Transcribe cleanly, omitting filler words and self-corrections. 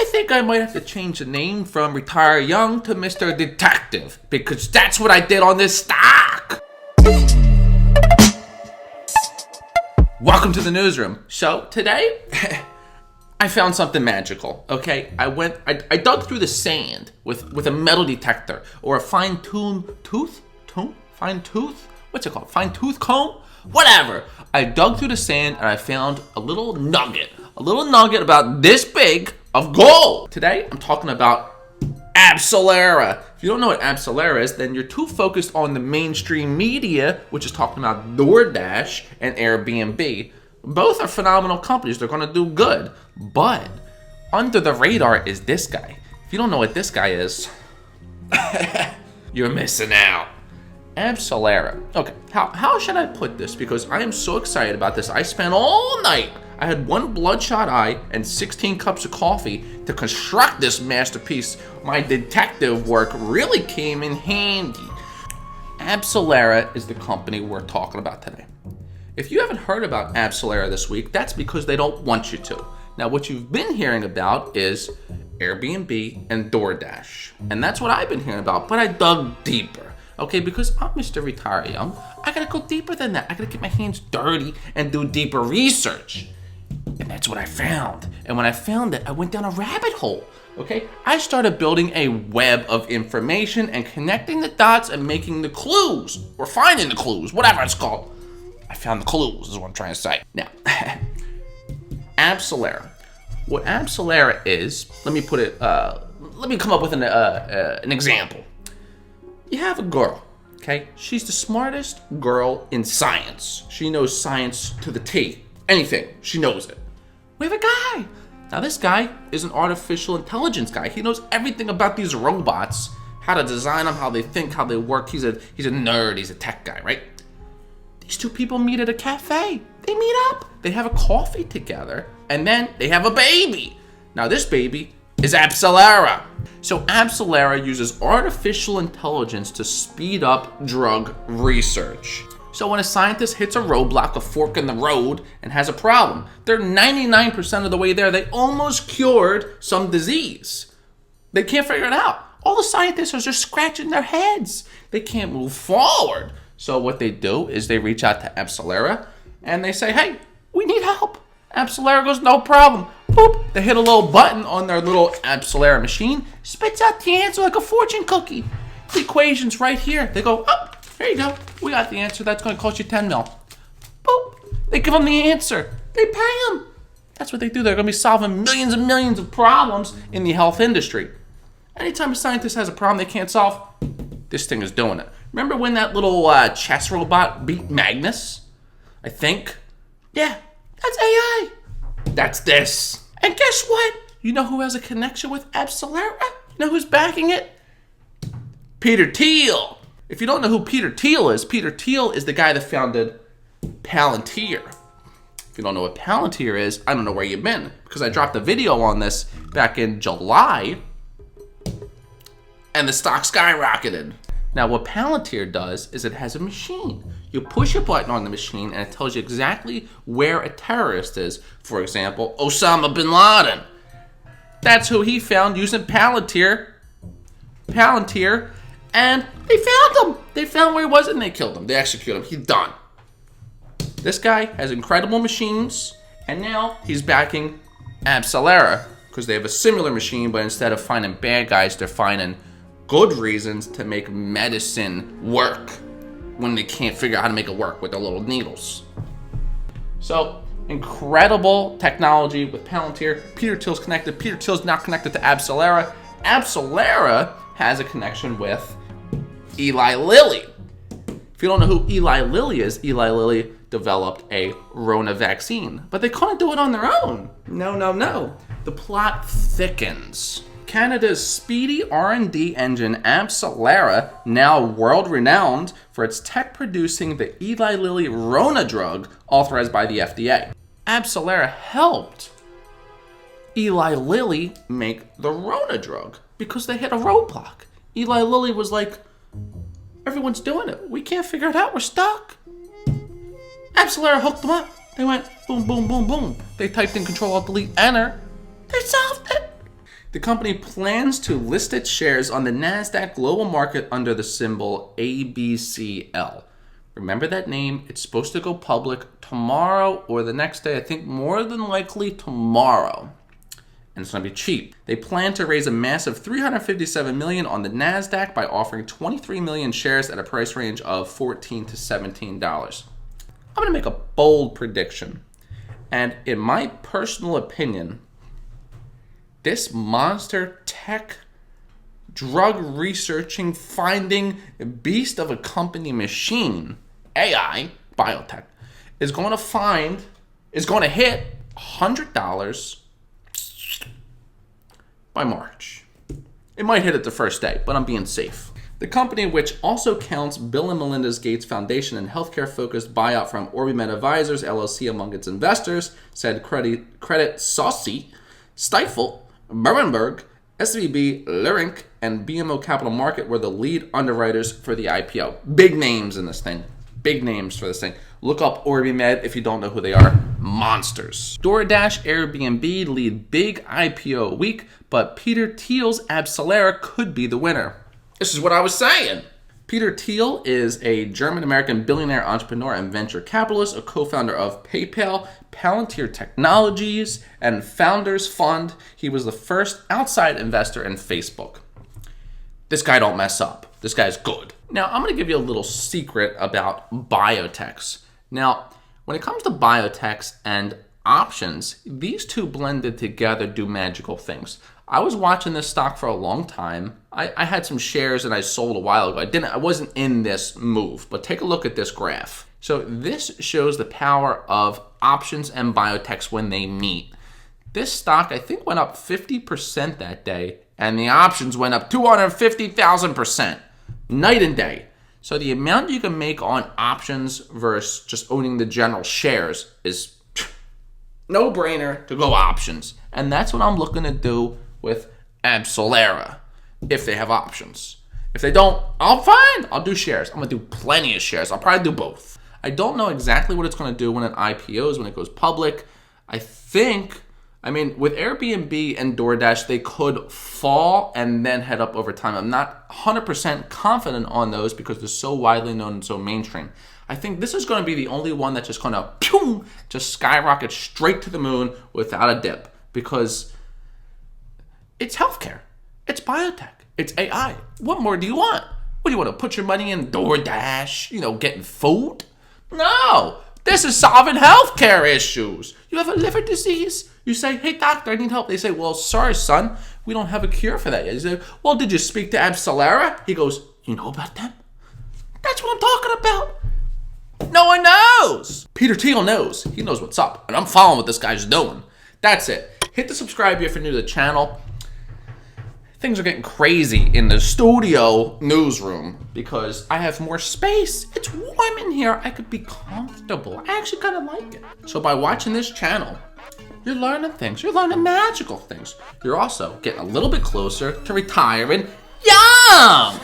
think I might have to change the name from Retire Young to Mr. Detective, because that's what I did on this stock. Welcome to the newsroom. So today, I found something magical, okay? I dug through the sand with a metal detector or a fine-tooth comb? Whatever. I dug through the sand and I found a little nugget about this big of gold. Today, I'm talking about AbCellera. If you don't know what AbCellera is, then you're too focused on the mainstream media, which is talking about DoorDash and Airbnb. Both are phenomenal companies. They're going to do good. But under the radar is this guy. If you don't know what this guy is, you're missing out. AbCellera. Okay, how should I put this? Because I am so excited about this. I spent all night. I had one bloodshot eye and 16 cups of coffee to construct this masterpiece. My detective work really came in handy. AbCellera is the company we're talking about today. If you haven't heard about AbCellera this week, that's because they don't want you to. Now, what you've been hearing about is Airbnb and DoorDash. And that's what I've been hearing about, but I dug deeper. Okay, because I'm Mr. Retire Young, I gotta go deeper than that. I gotta get my hands dirty and do deeper research. And that's what I found. And when I found it, I went down a rabbit hole. Okay, I started building a web of information and connecting the dots and making the clues, or finding the clues, whatever it's called. I found the clues, is what I'm trying to say. Now, AbCellera. What AbCellera is, let me come up with an example. You have a girl, okay? She's the smartest girl in science. She knows science to the T. Anything, she knows it. We have a guy. Now this guy is an artificial intelligence guy. He knows everything about these robots, how to design them, how they think, how they work. He's a nerd, he's a tech guy, right? These two people meet at a cafe. They meet up, they have a coffee together, and then they have a baby. Now this baby is AbCellera. So AbCellera uses artificial intelligence to speed up drug research. So when a scientist hits a roadblock, a fork in the road, and has a problem, they're 99% of the way there. They almost cured some disease. They can't figure it out. All the scientists are just scratching their heads. They can't move forward. So what they do is they reach out to AbCellera and they say, hey, we need help. AbCellera goes, no problem. Boop. They hit a little button on their little AbCellera machine, spits out the answer like a fortune cookie. The equation's right here. They go, oh, here you go. We got the answer. That's going to cost you 10 mil. Boop. They give them the answer. They pay them. That's what they do. They're going to be solving millions and millions of problems in the health industry. Anytime a scientist has a problem they can't solve, this thing is doing it. Remember when that little chess robot beat Magnus? I think. Yeah, that's AI. That's this. And guess what? You know who has a connection with AbCellera? You know who's backing it? Peter Thiel. If you don't know who Peter Thiel is the guy that founded Palantir. If you don't know what Palantir is, I don't know where you've been, because I dropped a video on this back in July, and the stock skyrocketed. Now, what Palantir does is it has a machine. You push a button on the machine and it tells you exactly where a terrorist is. For example, Osama bin Laden. That's who he found using Palantir. And they found him. They found where he was and they killed him. They executed him. He's done. This guy has incredible machines, and now he's backing AbCellera because they have a similar machine, but instead of finding bad guys, they're finding good reasons to make medicine work when they can't figure out how to make it work with their little needles. So, incredible technology with Palantir. Peter Thiel's connected. Peter Thiel's now connected to AbCellera. AbCellera has a connection with Eli Lilly. If you don't know who Eli Lilly is, Eli Lilly developed a Rona vaccine, but they couldn't do it on their own. No. The plot thickens. Canada's speedy R&D engine AbCellera, now world-renowned for its tech producing the Eli Lilly Rona drug authorized by the FDA. AbCellera helped Eli Lilly make the Rona drug because they hit a roadblock. Eli Lilly was like, everyone's doing it. We can't figure it out. We're stuck. AbCellera hooked them up. They went boom, boom, boom, boom. They typed in Control-Alt-Delete-Enter. They solved it. The company plans to list its shares on the NASDAQ Global Market under the symbol ABCL. Remember that name. It's supposed to go public tomorrow or the next day. I think more than likely tomorrow. And it's going to be cheap. They plan to raise a massive $357 million on the NASDAQ by offering 23 million shares at a price range of $14 to $17. I'm going to make a bold prediction. And in my personal opinion, this monster tech, drug researching, finding beast of a company machine, AI, biotech, is going to hit $100 by March. It might hit it the first day, but I'm being safe. The company, which also counts Bill and Melinda Gates Foundation and healthcare-focused buyout from OrbiMed Advisors, LLC, among its investors, said Credit Saucy, Stifel, Berenberg, SVB, Leerink, and BMO Capital Market were the lead underwriters for the IPO. Big names in this thing. Big names for this thing. Look up OrbiMed if you don't know who they are. Monsters. DoorDash, Airbnb lead big IPO week, but Peter Thiel's AbCellera could be the winner. This is what I was saying. Peter Thiel is a German-American billionaire entrepreneur and venture capitalist, a co-founder of PayPal, Palantir Technologies, and Founders Fund. He was the first outside investor in Facebook. This guy don't mess up. This guy's good. Now, I'm going to give you a little secret about biotechs. Now, when it comes to biotechs and options, these two blended together do magical things. I was watching this stock for a long time. I had some shares and I sold a while ago. I wasn't in this move, but take a look at this graph. So this shows the power of options and biotechs when they meet. This stock, I think, went up 50% that day, and the options went up 250,000%. Night and day. So the amount you can make on options versus just owning the general shares is no brainer to go options. And that's what I'm looking to do with AbCellera, if they have options. If they don't, I'll do shares. I'm going to do plenty of shares. I'll probably do both. I don't know exactly what it's going to do when it IPOs, when it goes public. With Airbnb and DoorDash, they could fall and then head up over time. I'm not 100% confident on those because they're so widely known and so mainstream. I think this is going to be the only one that's just going to just skyrocket straight to the moon without a dip, because it's healthcare, it's biotech, it's AI. What more do you want? What do you want to put your money in? DoorDash, getting food? No, this is solving healthcare issues. You have a liver disease. You say, hey, doctor, I need help. They say, well, sorry, son, we don't have a cure for that yet. You say, well, did you speak to AbCellera? He goes, you know about them? That's what I'm talking about. No one knows. Peter Thiel knows. He knows what's up. And I'm following what this guy's doing. That's it. Hit the subscribe if you're new to the channel. Things are getting crazy in the studio newsroom because I have more space. It's warm in here. I could be comfortable. I actually kind of like it. So by watching this channel, you're learning things. You're learning magical things. You're also getting a little bit closer to retiring young.